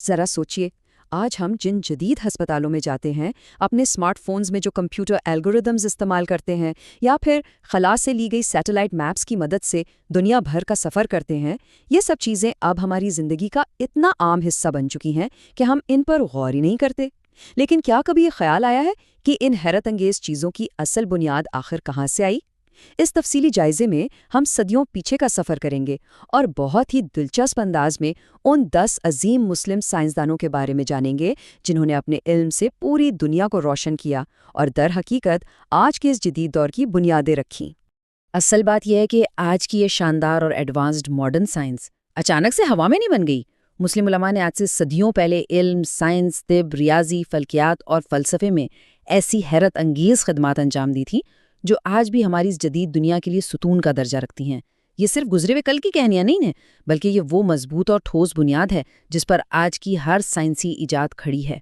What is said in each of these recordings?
ذرا سوچئے، آج ہم جن جدید ہسپتالوں میں جاتے ہیں، اپنے اسمارٹ فونز میں جو کمپیوٹر الگورتھمز استعمال کرتے ہیں، یا پھر خلا سے لی گئی سیٹلائٹ میپس کی مدد سے دنیا بھر کا سفر کرتے ہیں، یہ سب چیزیں اب ہماری زندگی کا اتنا عام حصہ بن چکی ہیں کہ ہم ان پر غور ہی نہیں کرتے۔ لیکن کیا کبھی یہ خیال آیا ہے کہ ان حیرت انگیز چیزوں کی اصل بنیاد آخر کہاں سے آئی؟ اس تفصیلی جائزے میں ہم صدیوں پیچھے کا سفر کریں گے اور بہت ہی دلچسپ انداز میں ان 10 عظیم مسلم سائنسدانوں کے بارے میں جانیں گے جنہوں نے اپنے علم سے پوری دنیا کو روشن کیا اور در حقیقت آج کے اس جدید دور کی بنیادیں رکھیں۔ اصل بات یہ ہے کہ آج کی یہ شاندار اور ایڈوانسڈ ماڈرن سائنس اچانک سے ہوا میں نہیں بن گئی۔ مسلم علماء نے آج سے صدیوں پہلے علم، سائنس، طب، ریاضی، فلکیات اور فلسفے میں ایسی حیرت انگیز خدمات انجام دی تھیں جو آج بھی ہماری اس جدید دنیا کے لیے ستون کا درجہ رکھتی ہیں۔ یہ صرف گزرے ہوئے کل کی کہانیاں نہیں ہیں، بلکہ یہ وہ مضبوط اور ٹھوس بنیاد ہے جس پر آج کی ہر سائنسی ایجاد کھڑی ہے۔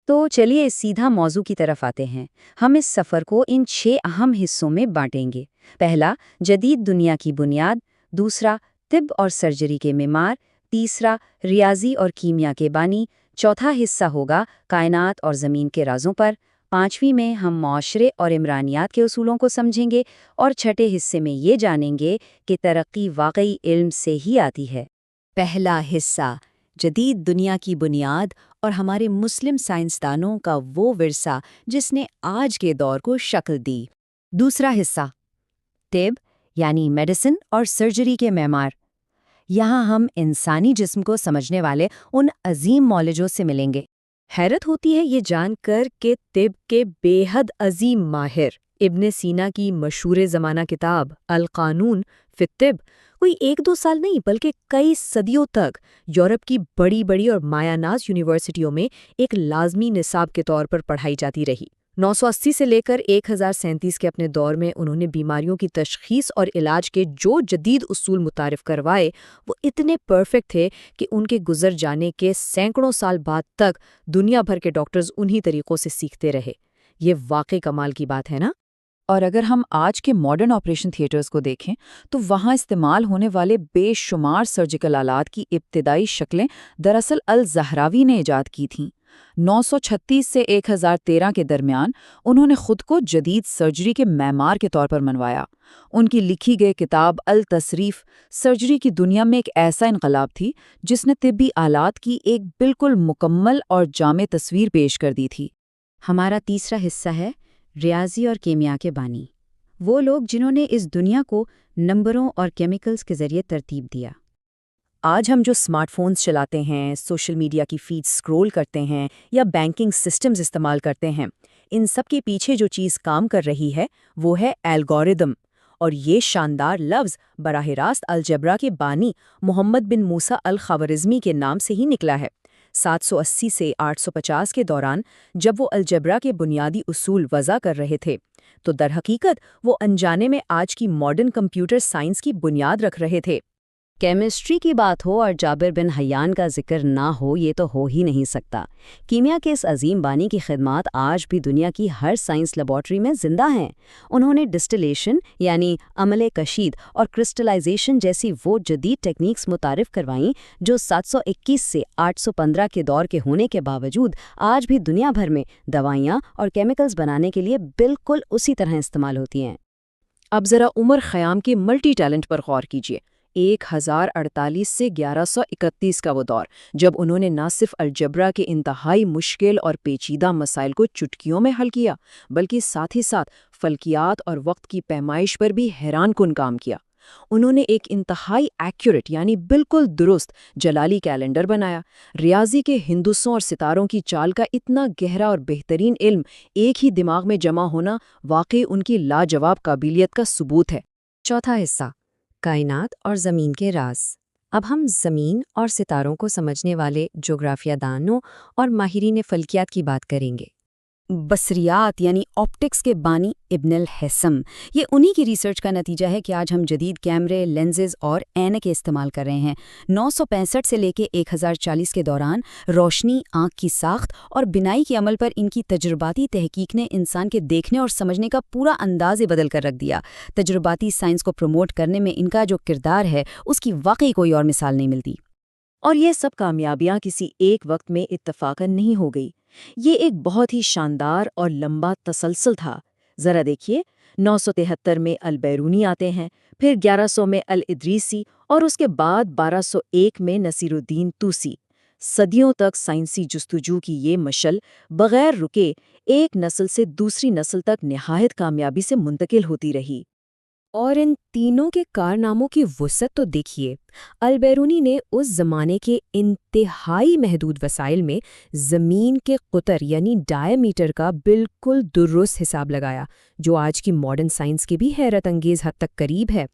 تو چلیے سیدھا موضوع کی طرف آتے ہیں۔ ہم اس سفر کو ان 6 اہم حصوں میں بانٹیں گے۔ پہلا، جدید دنیا کی بنیاد، دوسرا، طب اور سرجری کے معمار، تیسرا، ریاضی اور کیمیا کے بانی، چوتھا حصہ ہوگا کائنات اور زمین کے رازوں پر، پانچویں میں ہم معاشرے اور عمرانیات کے اصولوں کو سمجھیں گے، اور چھٹے حصے میں یہ جانیں گے کہ ترقی واقعی علم سے ہی آتی ہے۔ پہلا حصہ، جدید دنیا کی بنیاد اور ہمارے مسلم سائنسدانوں کا وہ ورثہ جس نے آج کے دور کو شکل دی۔ دوسرا حصہ، طب یعنی میڈیسن اور سرجری کے معمار۔ یہاں ہم انسانی جسم کو سمجھنے والے ان عظیم معالجوں سے ملیں گے۔ حیرت ہوتی ہے یہ جان کر کہ طب کے بے حد عظیم ماہر ابن سینا کی مشہور زمانہ کتاب القانون فی الطب کوئی 1-2 سال نہیں بلکہ کئی صدیوں تک یورپ کی بڑی بڑی اور مایہ ناز یونیورسٹیوں میں ایک لازمی نصاب کے طور پر پڑھائی جاتی رہی۔ 980 سے لے کر 1037 کے اپنے دور میں انہوں نے بیماریوں کی تشخیص اور علاج کے جو جدید اصول متعارف کروائے وہ اتنے پرفیکٹ تھے کہ ان کے گزر جانے کے سینکڑوں سال بعد تک دنیا بھر کے ڈاکٹرز انہی طریقوں سے سیکھتے رہے۔ یہ واقعی کمال کی بات ہے نا؟ اور اگر ہم آج کے ماڈرن آپریشن تھیٹرز کو دیکھیں تو وہاں استعمال ہونے والے بے شمار سرجیکل آلات کی ابتدائی شکلیں دراصل الزہراوی نے ایجاد کی تھیں۔ 936 سے 1013 کے درمیان انہوں نے خود کو جدید سرجری کے معمار کے طور پر منوایا۔ ان کی لکھی گئی کتاب التصریف سرجری کی دنیا میں ایک ایسا انقلاب تھی جس نے طبی آلات کی ایک بالکل مکمل اور جامع تصویر پیش کر دی تھی۔ ہمارا تیسرا حصہ ہے ریاضی اور کیمیا کے بانی، وہ لوگ جنہوں نے اس دنیا کو نمبروں اور کیمیکلز کے ذریعے ترتیب دیا۔ آج ہم جو اسمارٹ فونز چلاتے ہیں، سوشل میڈیا کی فیڈ سکرول کرتے ہیں یا بینکنگ سسٹمز استعمال کرتے ہیں، ان سب کے پیچھے جو چیز کام کر رہی ہے وہ ہے الگورتھم، اور یہ شاندار لفظ براہ راست الجبرا کے بانی محمد بن موسیٰ الخوارزمی کے نام سے ہی نکلا ہے۔ 780 سے 850 کے دوران جب وہ الجبرا کے بنیادی اصول وضع کر رہے تھے تو در حقیقت وہ انجانے میں آج کی ماڈرن کمپیوٹر سائنس کی بنیاد رکھ رہے تھے۔ کیمسٹری کی بات ہو اور جابر بن حیان کا ذکر نہ ہو یہ تو ہو ہی نہیں سکتا۔ کیمیا کے اس عظیم بانی کی خدمات آج بھی دنیا کی ہر سائنس لیبارٹری میں زندہ ہیں۔ انہوں نے ڈسٹلیشن یعنی عمل کشید اور کرسٹلائزیشن جیسی وہ جدید ٹیکنیکس متعارف کروائیں جو 721 سے 815 کے دور کے ہونے کے باوجود آج بھی دنیا بھر میں دوائیاں اور کیمیکلز بنانے کے لیے بالکل اسی طرح استعمال ہوتی ہیں۔ اب ذرا عمر خیام کے ملٹی ٹیلنٹ پر غور کیجیے۔ 1048 سے 1131 کا وہ دور جب انہوں نے نہ صرف الجبرا کے انتہائی مشکل اور پیچیدہ مسائل کو چٹکیوں میں حل کیا بلکہ ساتھ ہی ساتھ فلکیات اور وقت کی پیمائش پر بھی حیران کن کام کیا۔ انہوں نے ایک انتہائی ایکوریٹ یعنی بالکل درست جلالی کیلنڈر بنایا۔ ریاضی کے ہندسوں اور ستاروں کی چال کا اتنا گہرا اور بہترین علم ایک ہی دماغ میں جمع ہونا واقعی ان کی لاجواب قابلیت کا ثبوت ہے۔ چوتھا حصہ، کائنات اور زمین کے راز۔ اب ہم زمین اور ستاروں کو سمجھنے والے جغرافیہ دانوں اور ماہرین فلکیات کی بات کریں گے۔ بصریات یعنی آپٹکس کے بانی ابن الحسم، یہ انہی کی ریسرچ کا نتیجہ ہے کہ آج ہم جدید کیمرے، لینزز اور اینکیں استعمال کر رہے ہیں۔ 965 سے لے کے 1040 کے دوران روشنی، آنکھ کی ساخت اور بینائی کے عمل پر ان کی تجرباتی تحقیق نے انسان کے دیکھنے اور سمجھنے کا پورا انداز ہی بدل کر رکھ دیا۔ تجرباتی سائنس کو پروموٹ کرنے میں ان کا جو کردار ہے اس کی واقعی کوئی اور مثال نہیں ملتی۔ اور یہ سب کامیابیاں کسی ایک وقت میں اتفاقاً نہیں ہو گئی، یہ ایک بہت ہی شاندار اور لمبا تسلسل تھا۔ ذرا دیکھیے، 973 میں البیرونی آتے ہیں، پھر 1100 میں الادریسی اور اس کے بعد 1201 میں نصیر الدین طوسی۔ صدیوں تک سائنسی جستجو کی یہ مشل بغیر رکے ایک نسل سے دوسری نسل تک نہایت کامیابی سے منتقل ہوتی رہی۔ اور ان تینوں کے کارناموں کی وسعت تو دیکھیے۔ البیرونی نے اس زمانے کے انتہائی محدود وسائل میں زمین کے قطر یعنی ڈائے میٹر کا بالکل درست حساب لگایا، جو آج کی ماڈرن سائنس کے بھی حیرت انگیز حد تک قریب ہے۔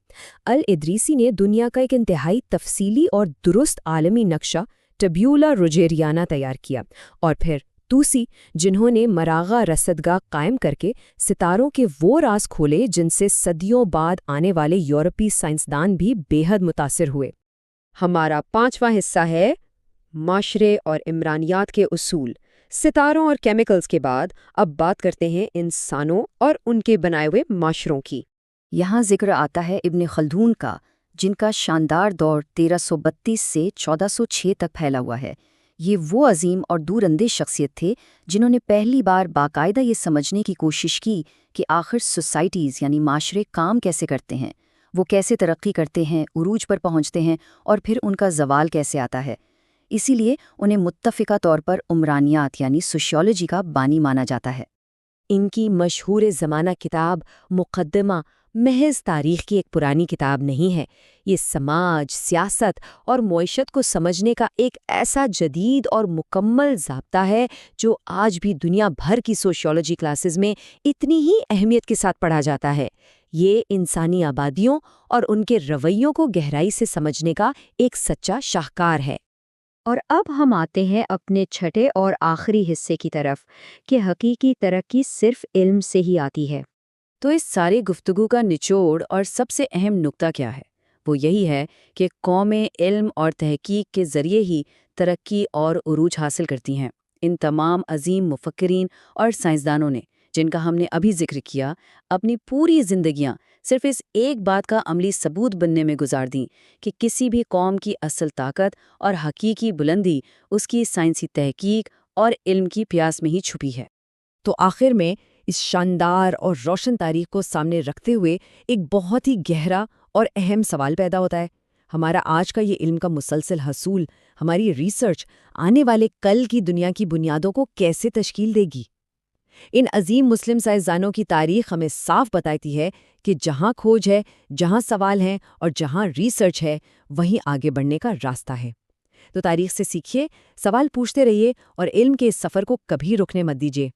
الادریسی نے دنیا کا ایک انتہائی تفصیلی اور درست عالمی نقشہ ٹیبیولا روجیریانا تیار کیا، اور پھر طوسی، جنہوں نے مراغہ رصدگاہ قائم کر کے ستاروں کے وہ راز کھولے جن سے صدیوں بعد آنے والے یورپی سائنسدان بھی بے حد متاثر ہوئے۔ ہمارا 5واں حصہ ہے معاشرے اور عمرانیات کے اصول۔ ستاروں اور کیمیکلز کے بعد اب بات کرتے ہیں انسانوں اور ان کے بنائے ہوئے معاشروں کی۔ یہاں ذکر آتا ہے ابن خلدون کا، جن کا شاندار دور 1332 سے 1406 تک پھیلا ہوا ہے۔ یہ وہ عظیم اور دور اندیش شخصیت تھے جنہوں نے پہلی بار باقاعدہ یہ سمجھنے کی کوشش کی کہ آخر سوسائٹیز یعنی معاشرے کام کیسے کرتے ہیں، وہ کیسے ترقی کرتے ہیں، عروج پر پہنچتے ہیں، اور پھر ان کا زوال کیسے آتا ہے۔ اسی لیے انہیں متفقہ طور پر عمرانیات یعنی سوشیولوجی کا بانی مانا جاتا ہے۔ ان کی مشہور زمانہ کتاب مقدمہ محض تاریخ کی ایک پرانی کتاب نہیں ہے، یہ سماج، سیاست اور معیشت کو سمجھنے کا ایک ایسا جدید اور مکمل ضابطہ ہے جو آج بھی دنیا بھر کی سوشیولوجی کلاسز میں اتنی ہی اہمیت کے ساتھ پڑھا جاتا ہے۔ یہ انسانی آبادیوں اور ان کے رویوں کو گہرائی سے سمجھنے کا ایک سچا شاہکار ہے۔ اور اب ہم آتے ہیں اپنے چھٹے اور آخری حصے کی طرف کہ حقیقی ترقی صرف علم سے ہی آتی ہے۔ تو اس ساری گفتگو کا نچوڑ اور سب سے اہم نقطہ کیا ہے؟ وہ یہی ہے کہ قومیں علم اور تحقیق کے ذریعے ہی ترقی اور عروج حاصل کرتی ہیں۔ ان تمام عظیم مفکرین اور سائنسدانوں نے، جن کا ہم نے ابھی ذکر کیا، اپنی پوری زندگیاں صرف اس ایک بات کا عملی ثبوت بننے میں گزار دیں کہ کسی بھی قوم کی اصل طاقت اور حقیقی بلندی اس کی سائنسی تحقیق اور علم کی پیاس میں ہی چھپی ہے۔ تو آخر میں اس شاندار اور روشن تاریخ کو سامنے رکھتے ہوئے ایک بہت ہی گہرا اور اہم سوال پیدا ہوتا ہے۔ ہمارا آج کا یہ علم کا مسلسل حصول، ہماری ریسرچ، آنے والے کل کی دنیا کی بنیادوں کو کیسے تشکیل دے گی؟ ان عظیم مسلم سائنسدانوں کی تاریخ ہمیں صاف بتاتی ہے کہ جہاں کھوج ہے، جہاں سوال ہیں اور جہاں ریسرچ ہے، وہیں آگے بڑھنے کا راستہ ہے۔ تو تاریخ سے سیکھیے، سوال پوچھتے رہیے اور علم کے اس سفر کو کبھی رکنے مت دیجیے۔